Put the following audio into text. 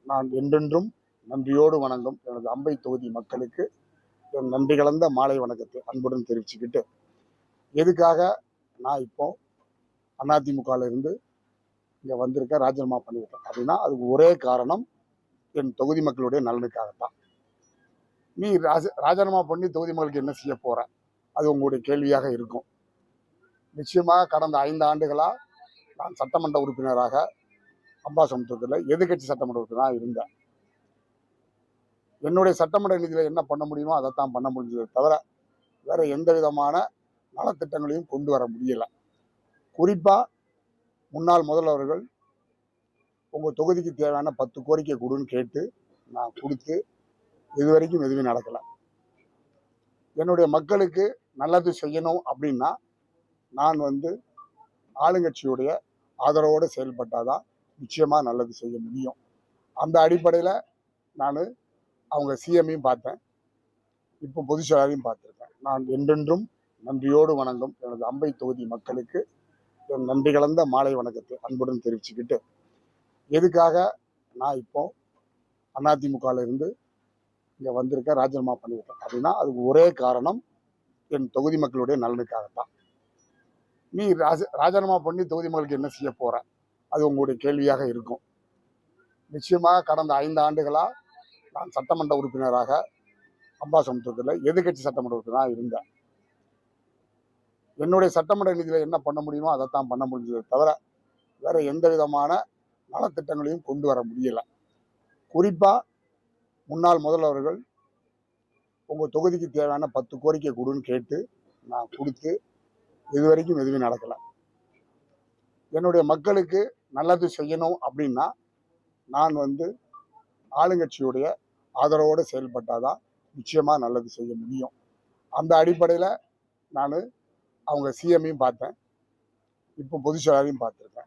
நான் என்றென்றும் நன்றியோடு வணங்கும் எனது அம்பை தொகுதி மக்களுக்கு என் நன்றி கலந்த மாலை வணக்கத்தை அன்புடன் தெரிவிச்சுக்கிட்டு, எதுக்காக நான் இப்போ அதிமுகவில் இருந்து இங்கே வந்திருக்கேன், ராஜினாமா பண்ணியிருக்கேன் அப்படின்னா, அதுக்கு ஒரே காரணம் என் தொகுதி மக்களுடைய நலனுக்காகத்தான். நீ ராஜினாமா பண்ணி தொகுதி மக்களுக்கு என்ன செய்ய போற, அது உங்களுடைய கேள்வியாக இருக்கும். நிச்சயமாக கடந்த 5 ஆண்டுகளா நான் சட்டமன்ற உறுப்பினராக அம்பாசமுத்திரத்தில் எதிர்கட்சி சட்டமன்ற உறுப்பினராக இருந்தேன். என்னுடைய சட்டமன்ற நிதியில் என்ன பண்ண முடியுமோ அதைத்தான் பண்ண முடிஞ்சதை தவிர வேற எந்த விதமான நலத்திட்டங்களையும் கொண்டு வர முடியல. குறிப்பா முன்னாள் முதல்வர்கள் உங்க தொகுதிக்கு தேவையான 10 கோரிக்கை கொடுன்னு கேட்டு நான் கொடுத்து இதுவரைக்கும் எதுவுமே நடக்கல. என்னுடைய மக்களுக்கு நல்லது செய்யணும் அப்படின்னா நான் ஆளுங்கட்சியுடைய ஆதரவோடு செயல்பட்டாதான் நிச்சயமா நல்லது செய்ய முடியும். அந்த அடிப்படையில் நான் அவங்க சிஎம்மையும் பார்த்தேன், இப்போ பொதுச் செயலாளரையும் பார்த்துருக்கேன். நான் என்றென்றும் நன்றியோடு வணங்கும் எனது அம்பை தொகுதி மக்களுக்கு என் நன்றி கலந்த மாலை வணக்கத்தை அன்புடன் தெரிவிச்சுக்கிட்டு, எதுக்காக நான் இப்போ அதிமுகவில் இருந்து இங்கே வந்திருக்கேன், ராஜினாமா பண்ணியிருக்கேன் அப்படின்னா, அதுக்கு ஒரே காரணம் என் தொகுதி மக்களுடைய நலனுக்காகத்தான். நீ ராஜினாமா பண்ணி தொகுதி மக்களுக்கு என்ன செய்ய போற, அது உங்களுடைய கேள்வியாக இருக்கும். நிச்சயமாக கடந்த 5 ஆண்டுகளா நான் சட்டமன்ற உறுப்பினராக அம்பாசமுத்திரத்தில் எதிர்கட்சி சட்டமன்ற உறுப்பினராக இருந்தேன். என்னுடைய சட்டமன்ற நிதியில் என்ன பண்ண முடியுமோ அதைத்தான் பண்ண முடிஞ்சதை தவிர வேற எந்த விதமான நலத்திட்டங்களையும் கொண்டு வர முடியல. குறிப்பா முன்னாள் முதல்வர்கள் உங்க தொகுதிக்கு தேவையான 10 கோரிக்கை கொடுன்னு கேட்டு நான் கொடுத்து இதுவரைக்கும் எதுவுமே நடக்கல. என்னுடைய மக்களுக்கு நல்லது செய்யணும் அப்படின்னா நான் ஆளுங்கட்சியுடைய ஆதரவோடு செயல்பட்டாதான் நிச்சயமா நல்லது செய்ய முடியும். அந்த அடிப்படையில் நான் அவங்க சிஎம்மையும் பார்த்தேன், இப்போ பொதுச் செயலாளரையும் பார்த்துருக்கேன்.